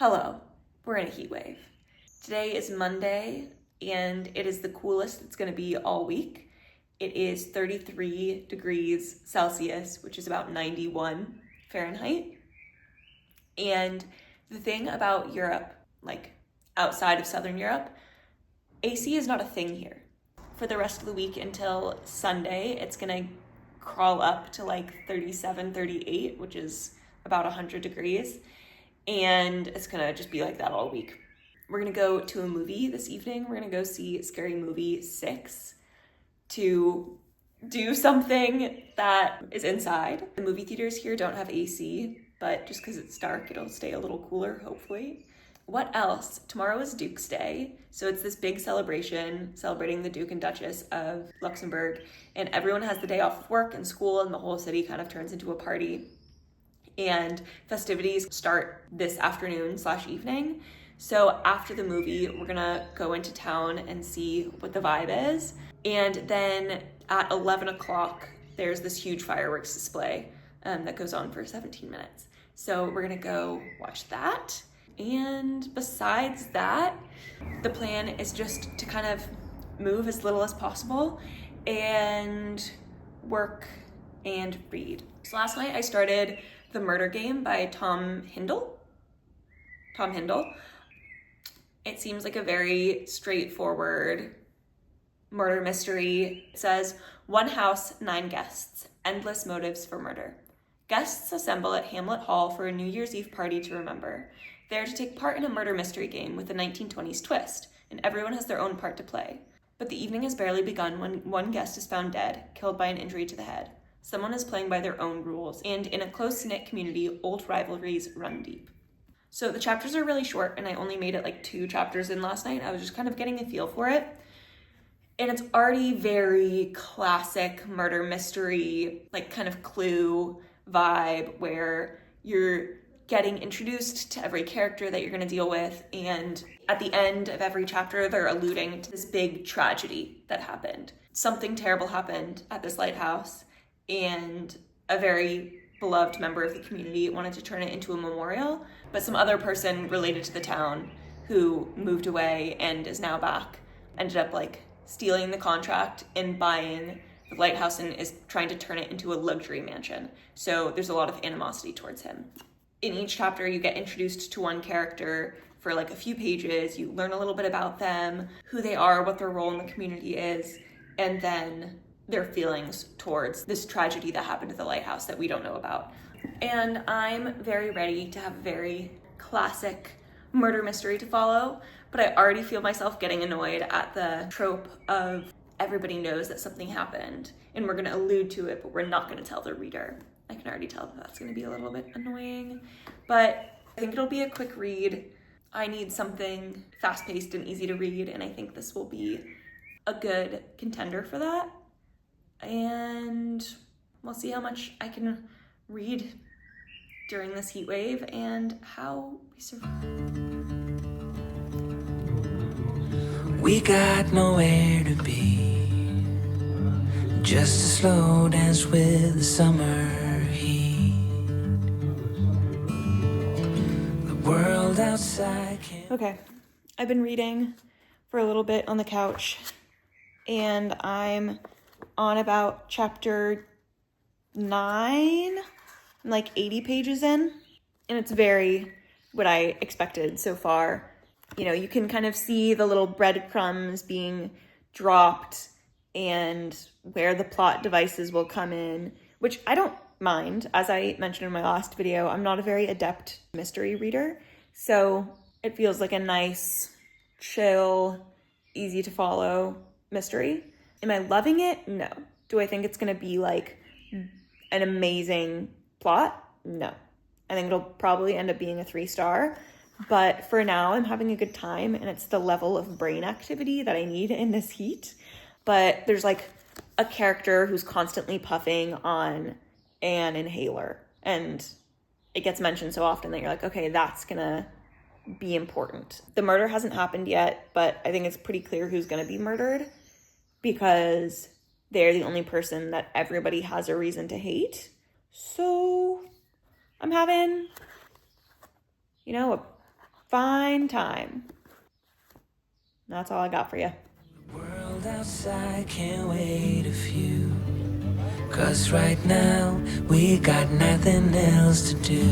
Hello, we're in a heat wave. Today is Monday and it is the coolest it's gonna be all week. It is 33 degrees Celsius, which is about 91 Fahrenheit. And the thing about Europe, like outside of Southern Europe, AC is not a thing here. For the rest of the week until Sunday, it's gonna crawl up to like 37, 38, which is about 100 degrees. And it's gonna just be like that all week. We're gonna go to a movie this evening. We're gonna go see Scary Movie 6 to do something that is inside. The movie theaters here don't have AC, but just because it's dark, it'll stay a little cooler, hopefully. What else? Tomorrow is Duke's Day, so it's this big celebration celebrating the Duke and Duchess of Luxembourg, and everyone has the day off of work and school, and the whole city kind of turns into a party. And festivities start this afternoon/evening. So after the movie, we're gonna go into town and see what the vibe is. And then at 11 o'clock, there's this huge fireworks display that goes on for 17 minutes. So we're gonna go watch that. And besides that, the plan is just to kind of move as little as possible and work and read. So last night I started The Murder Game by Tom Hindle. It seems like a very straightforward murder mystery. It says, 1 house, 9 guests, endless motives for murder. Guests assemble at Hamlet Hall for a New Year's Eve party to remember. They are to take part in a murder mystery game with a 1920s twist, and everyone has their own part to play. But the evening has barely begun when one guest is found dead, killed by an injury to the head. Someone is playing by their own rules, and in a close-knit community, old rivalries run deep. So the chapters are really short, and I only made it like 2 chapters in last night. I was just kind of getting a feel for it. And it's already very classic murder mystery, like kind of Clue vibe, where you're getting introduced to every character that you're going to deal with, and at the end of every chapter, they're alluding to this big tragedy that happened. Something terrible happened at this lighthouse, and a very beloved member of the community wanted to turn it into a memorial, but some other person related to the town who moved away and is now back ended up like stealing the contract and buying the lighthouse and is trying to turn it into a luxury mansion. So there's a lot of animosity towards him. In each chapter, you get introduced to one character for like a few pages. You learn a little bit about them, who they are, what their role in the community is, and then their feelings towards this tragedy that happened at the lighthouse that we don't know about. And I'm very ready to have a very classic murder mystery to follow, but I already feel myself getting annoyed at the trope of everybody knows that something happened and we're gonna allude to it, but we're not gonna tell the reader. I can already tell that that's gonna be a little bit annoying, but I think it'll be a quick read. I need something fast-paced and easy to read, and I think this will be a good contender for that. And we'll see how much I can read during this heat wave and how we survive. We got nowhere to be, just a slow dance with the summer heat. The world outside can't... Okay, I've been reading for a little bit on the couch, and I'm on about chapter 9. I'm like 80 pages in, and it's very what I expected so far. You know, you can kind of see the little breadcrumbs being dropped and where the plot devices will come in, which I don't mind. As I mentioned in my last video, I'm not a very adept mystery reader, so it feels like a nice, chill, easy to follow mystery. Am I loving it? No. Do I think it's gonna be like an amazing plot? No. I think it'll probably end up being a 3-star, but for now I'm having a good time, and it's the level of brain activity that I need in this heat. But there's like a character who's constantly puffing on an inhaler, and it gets mentioned so often that you're like, okay, that's gonna be important. The murder hasn't happened yet, but I think it's pretty clear who's gonna be murdered because they're the only person that everybody has a reason to hate. So I'm having, you know, a fine time. That's all I got for you. The world outside can't wait a few. 'Cause right now we got nothing else to do.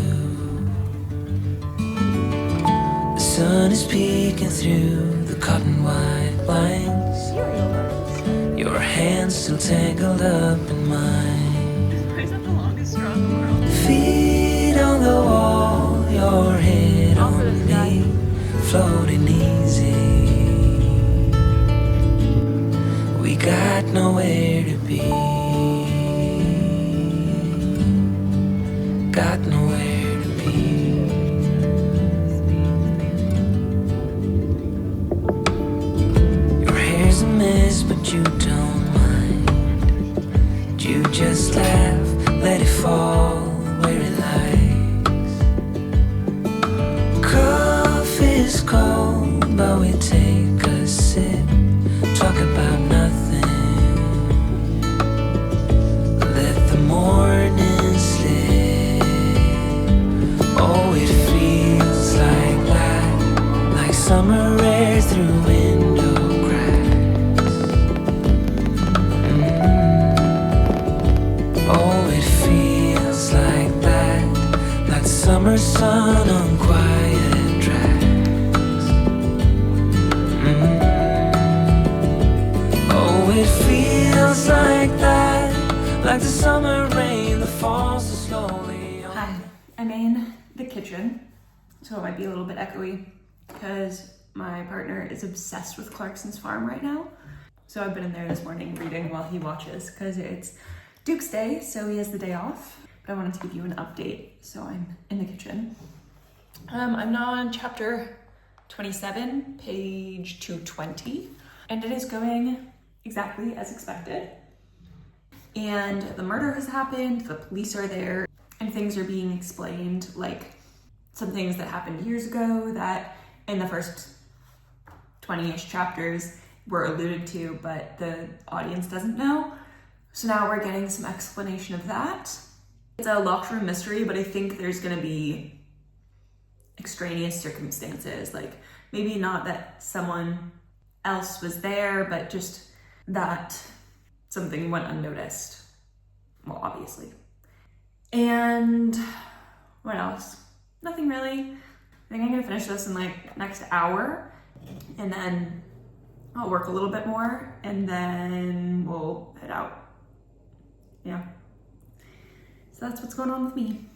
The sun is peeking through the cotton white blinds. Your hands still tangled up in mine. Why is that the longest straw in the world? Feet on the wall, your head on me, floating easy. We got nowhere to be. Got nowhere to be. Your hair's a mess, but you don't mind. You just laugh, let it fall where it lies. Coffee's cold, but we take a sip, talk about nothing. Let the morning slip. Oh, it feels like that, like summer air through window cracks. Oh, it feels like that, like summer sun on quiet tracks. Oh, it feels like that, like the summer rain that falls so slowly on. Hi, I'm in the kitchen, so it might be a little bit echoey because my partner is obsessed with Clarkson's Farm right now. So I've been in there this morning reading while he watches because it's Duke's Day, so he has the day off. But I wanted to give you an update, so I'm in the kitchen. I'm now on chapter 27, page 220, and it is going exactly as expected. And the murder has happened, the police are there, and things are being explained, like some things that happened years ago that in the first 20-ish chapters were alluded to, but the audience doesn't know. So now we're getting some explanation of that. It's a locked room mystery, but I think there's gonna be extraneous circumstances, like maybe not that someone else was there, but just that something went unnoticed. Well, obviously. And what else? Nothing really. I think I'm gonna finish this in like next hour, and then I'll work a little bit more, and then we'll head out. Yeah. So that's what's going on with me.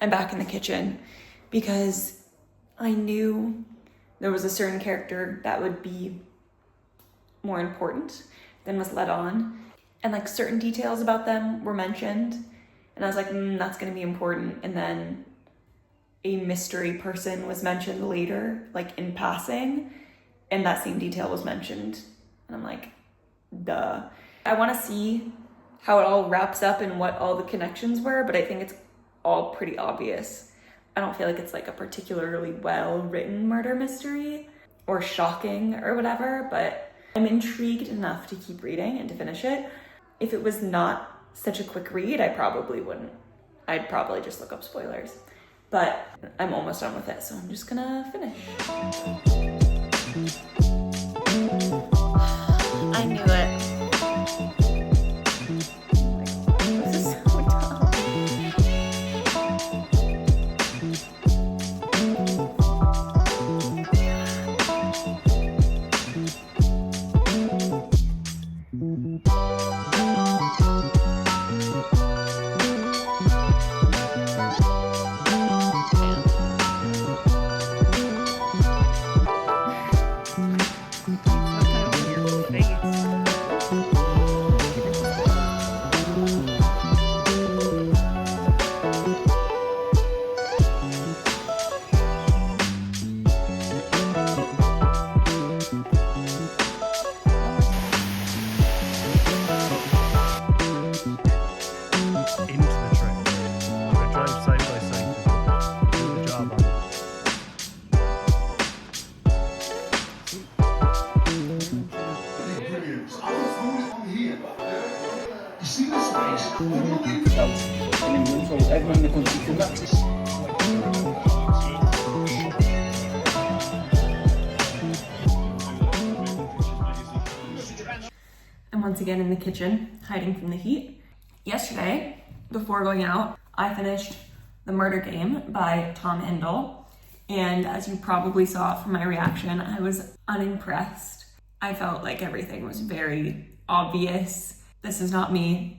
I'm back in the kitchen because I knew there was a certain character that would be more important than was led on, and like certain details about them were mentioned, and I was like, that's gonna be important. And then a mystery person was mentioned later, like in passing, and that same detail was mentioned, and I'm like, duh. I want to see how it all wraps up and what all the connections were, but I think it's all pretty obvious. I don't feel like it's like a particularly well-written murder mystery or shocking or whatever, but I'm intrigued enough to keep reading and to finish it. If it was not such a quick read, I probably wouldn't. I'd probably just look up spoilers. But I'm almost done with it, so I'm just gonna finish. I knew it. This is so dumb. I'm once again in the kitchen, hiding from the heat. Yesterday, before going out, I finished The Murder Game by Tom Hindle. And as you probably saw from my reaction, I was unimpressed. I felt like everything was very obvious. This is not me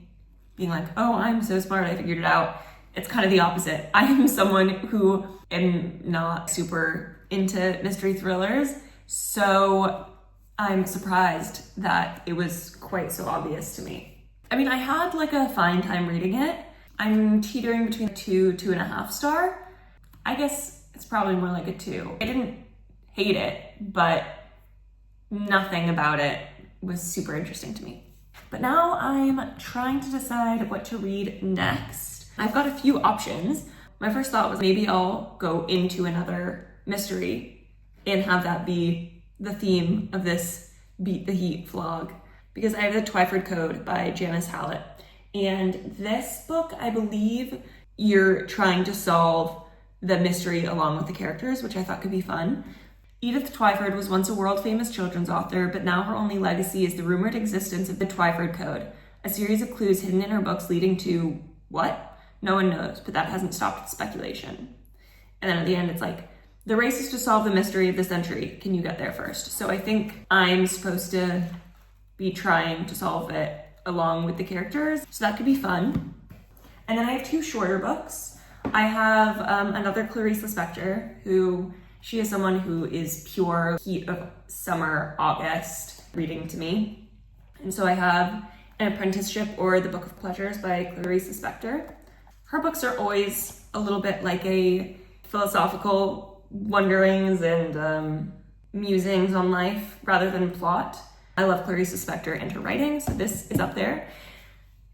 being like, oh, I'm so smart, I figured it out. It's kind of the opposite. I am someone who am not super into mystery thrillers, so I'm surprised that it was quite so obvious to me. I mean, I had like a fine time reading it. I'm teetering between 2.5 star. I guess it's probably more like a 2. I didn't hate it, but nothing about it was super interesting to me. But now I'm trying to decide what to read next. I've got a few options. My first thought was maybe I'll go into another mystery and have that be the theme of this Beat the Heat vlog, because I have the Twyford Code by Janice Hallett. And this book, I believe you're trying to solve the mystery along with the characters, which I thought could be fun. Edith Twyford was once a world-famous children's author, but now her only legacy is the rumored existence of the Twyford Code, a series of clues hidden in her books leading to what? No one knows, but that hasn't stopped speculation. And then at the end, it's like, the race is to solve the mystery of the century. Can you get there first? So I think I'm supposed to be trying to solve it along with the characters. So that could be fun. And then I have 2 shorter books. I have another Clarice Lispector, who she is someone who is pure heat of summer, August reading to me. And so I have An Apprenticeship or The Book of Pleasures by Clarice Lispector. Her books are always a little bit like a philosophical wonderings and musings on life rather than plot. I love Clarice Lispector and her writing, so this is up there.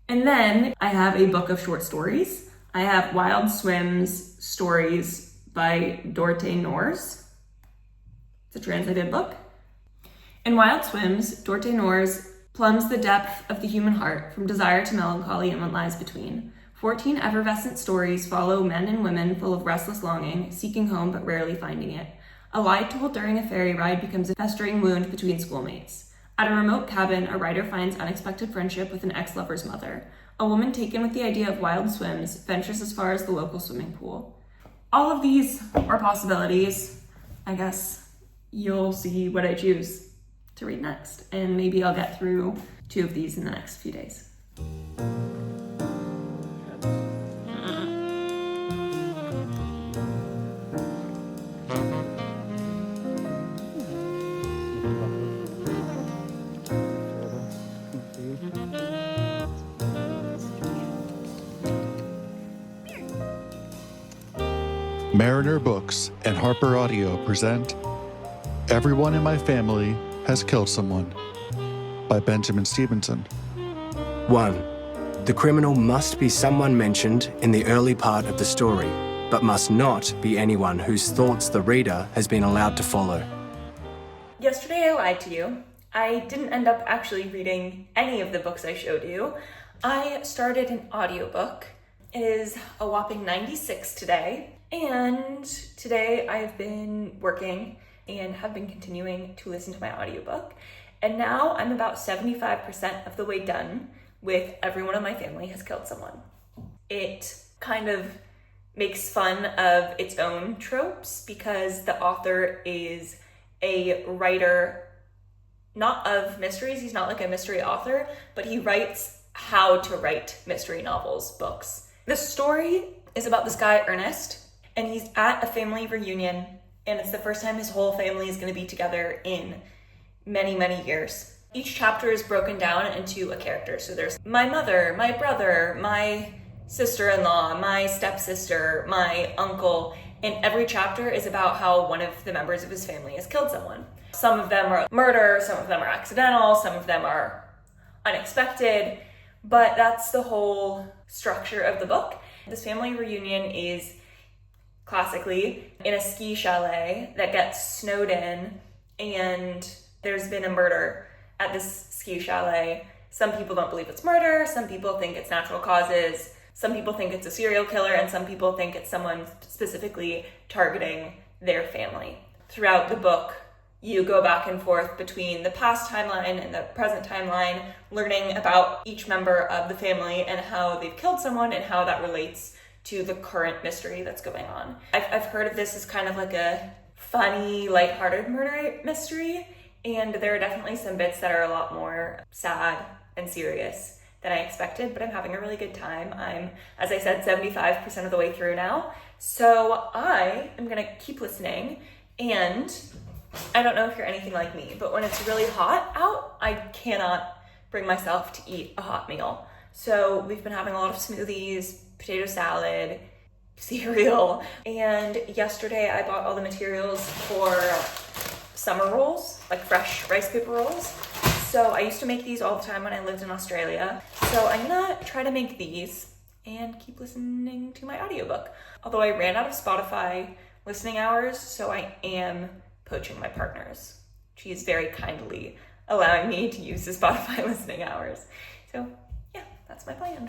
And then I have a book of short stories. I have Wild Swims Stories by Dorte Nors. It's a translated book. In Wild Swims, Dorte Nors plumbs the depth of the human heart from desire to melancholy and what lies between. 14 effervescent stories follow men and women full of restless longing, seeking home but rarely finding it. A lie told during a ferry ride becomes a festering wound between schoolmates. At a remote cabin, a writer finds unexpected friendship with an ex-lover's mother. A woman taken with the idea of wild swims ventures as far as the local swimming pool. All of these are possibilities. I guess you'll see what I choose to read next, and maybe I'll get through 2 of these in the next few days. Mariner Books and Harper Audio present Everyone in My Family Has Killed Someone by Benjamin Stevenson. 1. The criminal must be someone mentioned in the early part of the story, but must not be anyone whose thoughts the reader has been allowed to follow. Yesterday I lied to you. I didn't end up actually reading any of the books I showed you. I started an audiobook. It is a whopping 96 today. And today I've been working and have been continuing to listen to my audiobook. And now I'm about 75% of the way done with Everyone in My Family Has Killed Someone. It kind of makes fun of its own tropes because the author is a writer, not of mysteries. He's not like a mystery author, but he writes how to write mystery novels, books. The story is about this guy, Ernest, and he's at a family reunion, and it's the first time his whole family is going to be together in many, many years. Each chapter is broken down into a character. So there's my mother, my brother, my sister-in-law, my stepsister, my uncle, and every chapter is about how one of the members of his family has killed someone. Some of them are murder, some of them are accidental, some of them are unexpected, but that's the whole structure of the book. This family reunion is classically in a ski chalet that gets snowed in, and there's been a murder at this ski chalet Some people don't believe it's murder, some people think it's natural causes, some people think it's a serial killer, and some people think it's someone specifically targeting their family. Throughout the book, you go back and forth between the past timeline and the present timeline, learning about each member of the family and how they've killed someone and how that relates to the current mystery that's going on. I've heard of this as kind of like a funny, lighthearted murder mystery, and there are definitely some bits that are a lot more sad and serious than I expected, but I'm having a really good time. I'm, as I said, 75% of the way through now, so I am gonna keep listening. And I don't know if you're anything like me, but when it's really hot out, I cannot bring myself to eat a hot meal. So we've been having a lot of smoothies, potato salad, cereal, and yesterday I bought all the materials for summer rolls, like fresh rice paper rolls. So I used to make these all the time when I lived in Australia. So I'm gonna try to make these and keep listening to my audiobook. Although I ran out of Spotify listening hours, so I am poaching my partner's. She is very kindly allowing me to use the Spotify listening hours. So yeah, that's my plan.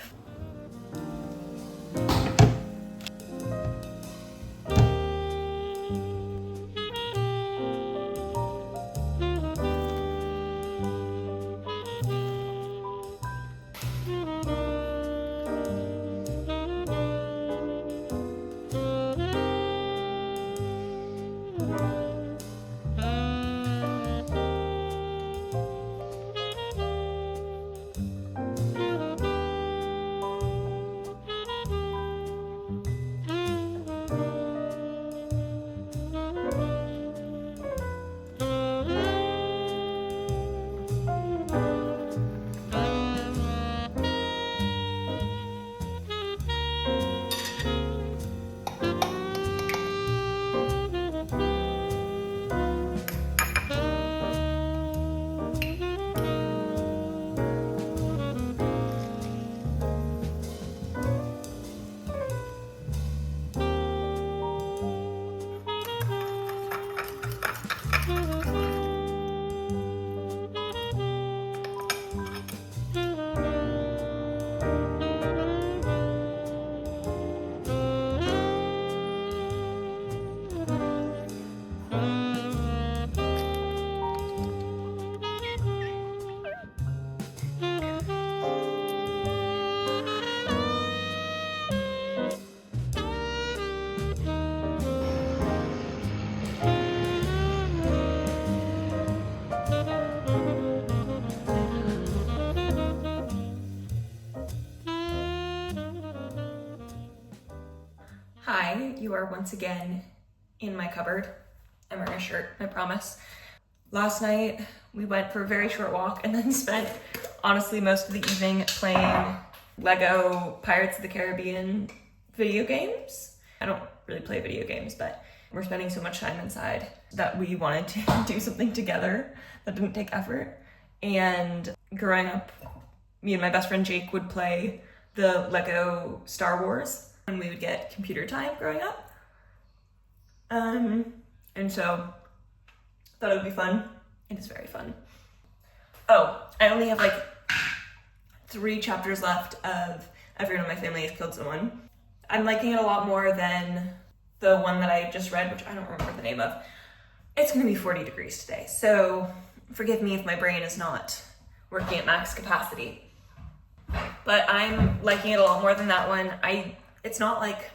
Hi, you are once again in my cupboard. I'm wearing a shirt, I promise. Last night, we went for a very short walk and then spent, honestly, most of the evening playing Lego Pirates of the Caribbean video games. I don't really play video games, but we're spending so much time inside that we wanted to do something together that didn't take effort. And growing up, me and my best friend Jake would play the Lego Star Wars when we would get computer time growing up. And so thought it would be fun. It is very fun. Oh, I only have like 3 chapters left of Everyone in My Family Has Killed Someone. I'm liking it a lot more than the one that I just read, which I don't remember the name of. It's gonna be 40 degrees today, so forgive me if my brain is not working at max capacity. But I'm liking it a lot more than that one. It's not like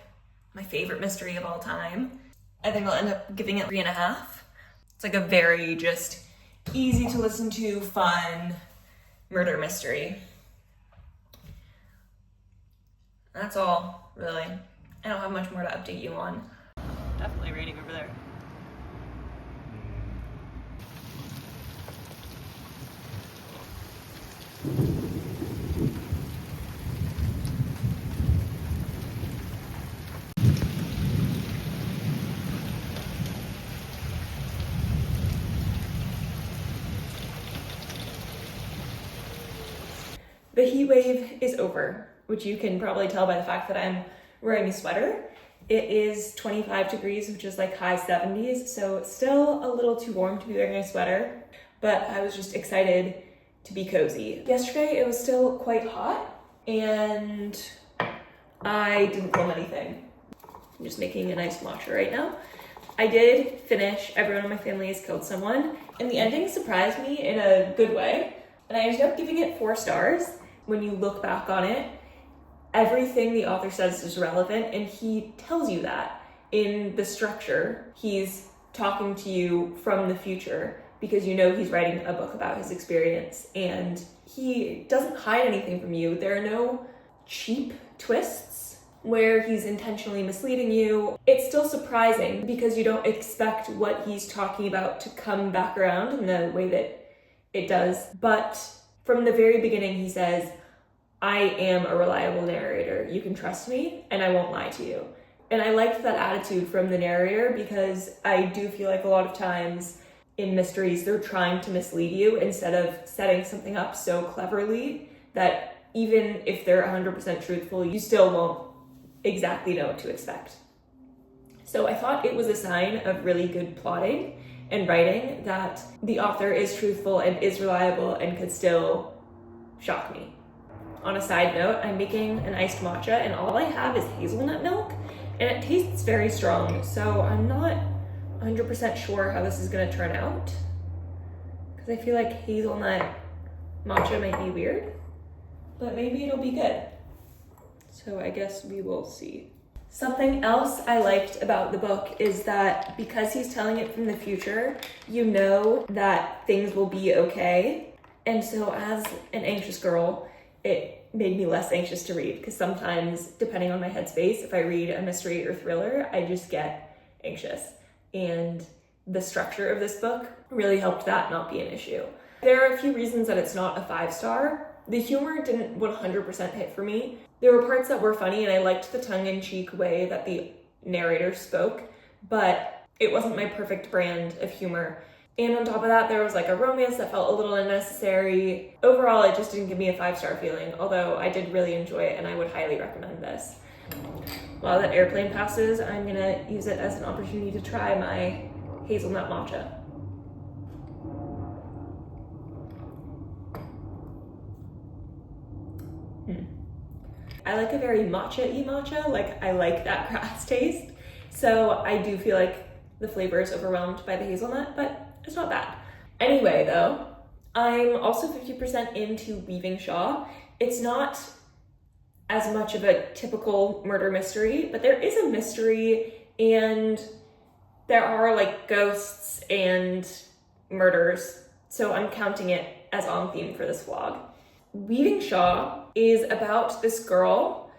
my favorite mystery of all time. I think I'll end up giving it 3.5. It's like a very just easy to listen to, fun murder mystery. That's all, really. I don't have much more to update you on. Definitely raining over there. The heat wave is over, which you can probably tell by the fact that I'm wearing a sweater. It is 25 degrees, which is like high 70s, so it's still a little too warm to be wearing a sweater, but I was just excited to be cozy. Yesterday it was still quite hot and I didn't film anything. I'm just making a nice matcha right now. I did finish Everyone in My Family Has Killed Someone, and the ending surprised me in a good way, and I ended up giving it 4 stars. When you look back on it, everything the author says is relevant, and he tells you that in the structure. He's talking to you from the future because you know he's writing a book about his experience, and he doesn't hide anything from you. There are no cheap twists where he's intentionally misleading you. It's still surprising because you don't expect what he's talking about to come back around in the way that it does. But from the very beginning, he says, I am a reliable narrator. You can trust me and I won't lie to you. And I liked that attitude from the narrator because I do feel like a lot of times in mysteries, they're trying to mislead you instead of setting something up so cleverly that even if they're 100% truthful, you still won't exactly know what to expect. So I thought it was a sign of really good plotting and writing that the author is truthful and is reliable and could still shock me. On a side note, I'm making an iced matcha and all I have is hazelnut milk and it tastes very strong, so I'm not 100% sure how this is going to turn out because I feel like hazelnut matcha might be weird, but maybe it'll be good. So I guess we will see. Something else I liked about the book is that because he's telling it from the future, you know that things will be okay. And so as an anxious girl, it made me less anxious to read because sometimes, depending on my headspace, if I read a mystery or thriller, I just get anxious. And the structure of this book really helped that not be an issue. There are a few reasons that it's not a 5-star. The humor didn't 100% hit for me. There were parts that were funny and I liked the tongue-in-cheek way that the narrator spoke, but it wasn't my perfect brand of humor. And on top of that, there was like a romance that felt a little unnecessary. Overall, it just didn't give me a 5-star feeling, although I did really enjoy it and I would highly recommend this. While that airplane passes, I'm gonna use it as an opportunity to try my hazelnut matcha. I like a very matcha-y matcha, like I like that grass taste. So I do feel like the flavor is overwhelmed by the hazelnut, but it's not bad. Anyway though, I'm also 50% into Weavingshaw. It's not as much of a typical murder mystery, but there is a mystery and there are like ghosts and murders. So I'm counting it as on theme for this vlog. Weavingshaw is about this girl.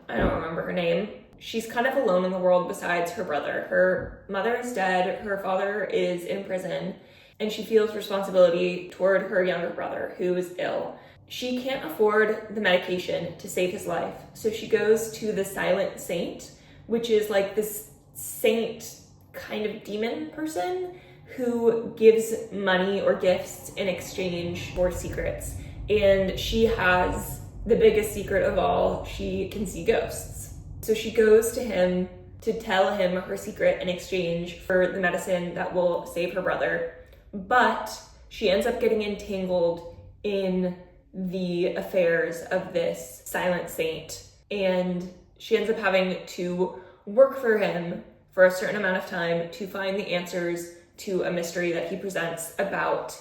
I don't remember her name. She's kind of alone in the world besides her brother. Her mother is dead, her father is in prison, and she feels responsibility toward her younger brother who is ill. She can't afford the medication to save his life, so she goes to the Silent Saint, which is like this saint kind of demon person who gives money or gifts in exchange for secrets. And she has the biggest secret of all. She can see ghosts. So she goes to him to tell him her secret in exchange for the medicine that will save her brother. But she ends up getting entangled in the affairs of this Silent Saint. And she ends up having to work for him for a certain amount of time to find the answers to a mystery that he presents about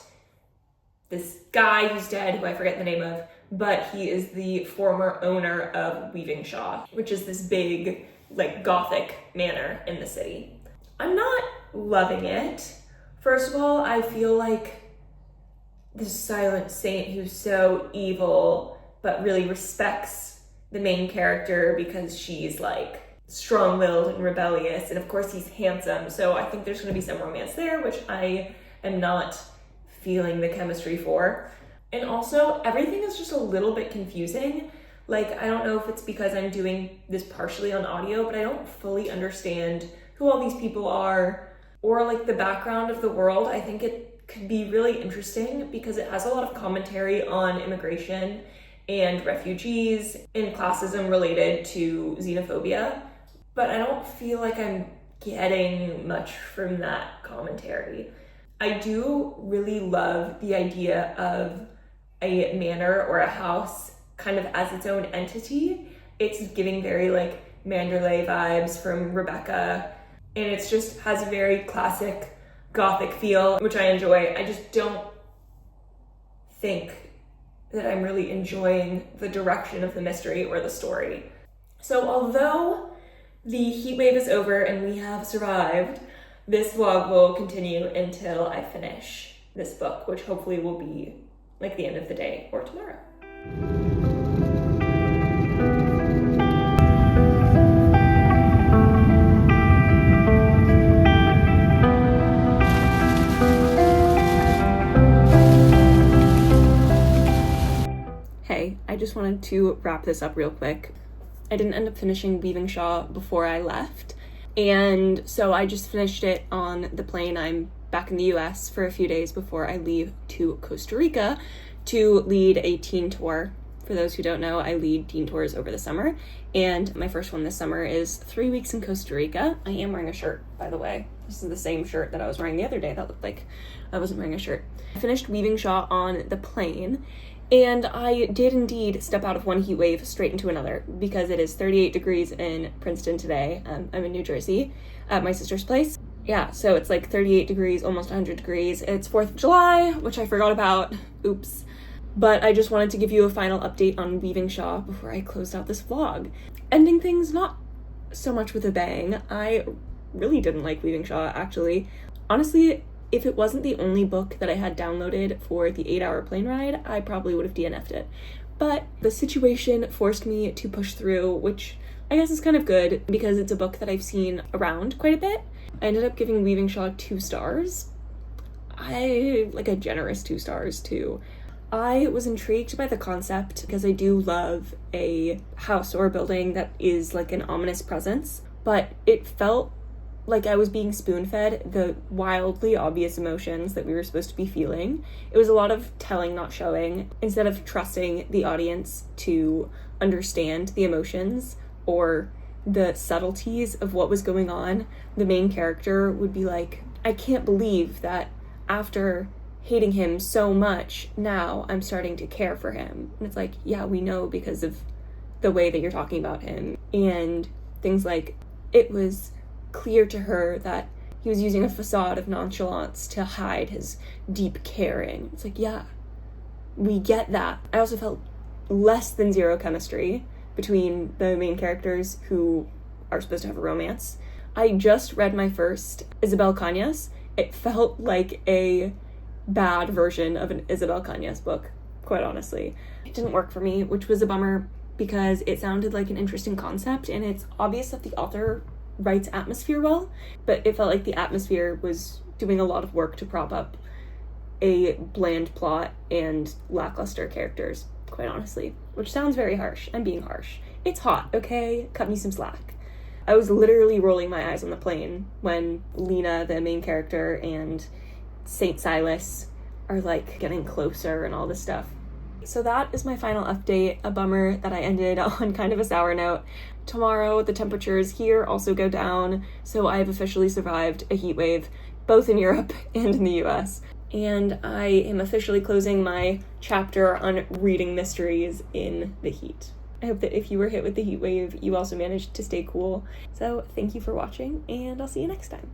this guy who's dead, who I forget the name of, but he is the former owner of Weavingshaw, which is this big, like, gothic manor in the city. I'm not loving it. First of all, I feel like this Silent Saint who's so evil, but really respects the main character because she's like strong-willed and rebellious, and of course he's handsome, so I think there's going to be some romance there, which I am not feeling the chemistry for. And also, everything is just a little bit confusing. Like, I don't know if it's because I'm doing this partially on audio, but I don't fully understand who all these people are, or like the background of the world. I think it could be really interesting because it has a lot of commentary on immigration and refugees and classism related to xenophobia. But I don't feel like I'm getting much from that commentary. I do really love the idea of a manor or a house kind of as its own entity. It's giving very like Manderley vibes from Rebecca, and it's just has a very classic gothic feel, which I enjoy. I just don't think that I'm really enjoying the direction of the mystery or the story. So although the heat wave is over and we have survived, this vlog will continue until I finish this book, which hopefully will be like the end of the day or tomorrow. Hey, I just wanted to wrap this up real quick. I didn't end up finishing Weavingshaw before I left, and so I just finished it on the plane. I'm back in the US for a few days before I leave to Costa Rica to lead a teen tour. For those who don't know, I lead teen tours over the summer, and my first one this summer is 3 weeks in Costa Rica. I am wearing a shirt, by the way. This is the same shirt that I was wearing the other day that looked like I wasn't wearing a shirt. I finished Weavingshaw on the plane, and I did indeed step out of one heat wave straight into another because it is 38 degrees in Princeton today. I'm in New Jersey at my sister's place. Yeah, so it's like 38 degrees, almost 100 degrees. It's 4th of July, which I forgot about. Oops. But I just wanted to give you a final update on Weavingshaw before I closed out this vlog. Ending things not so much with a bang. I really didn't like Weavingshaw, actually. Honestly, if it wasn't the only book that I had downloaded for the 8-hour plane ride, I probably would have DNF'd it. But the situation forced me to push through, which I guess is kind of good because it's a book that I've seen around quite a bit. I ended up giving Weavingshaw 2 stars. Like a generous 2 stars too. I was intrigued by the concept because I do love a house or a building that is like an ominous presence, but it felt like I was being spoon-fed the wildly obvious emotions that we were supposed to be feeling. It was a lot of telling, not showing, instead of trusting the audience to understand the emotions or the subtleties of what was going on. The main character would be like, I can't believe that after hating him so much, now I'm starting to care for him. And it's like, yeah, we know because of the way that you're talking about him. And things like, it was clear to her that he was using a facade of nonchalance to hide his deep caring. It's like, yeah, we get that. I also felt less than zero chemistry between the main characters who are supposed to have a romance. I just read my first Isabel Cañas. It felt like a bad version of an Isabel Cañas book, quite honestly. It didn't work for me, which was a bummer because it sounded like an interesting concept, and it's obvious that the author writes atmosphere well, but it felt like the atmosphere was doing a lot of work to prop up a bland plot and lackluster characters, quite honestly, which sounds very harsh. I'm being harsh. It's hot, okay? Cut me some slack. I was literally rolling my eyes on the plane when Lena, the main character, and St. Silas are like getting closer and all this stuff. So that is my final update. A bummer that I ended on kind of a sour note. Tomorrow the temperatures here also go down, so I've officially survived a heat wave both in Europe and in the US. And I am officially closing my chapter on reading mysteries in the heat. I hope that if you were hit with the heat wave, you also managed to stay cool. So thank you for watching, and I'll see you next time.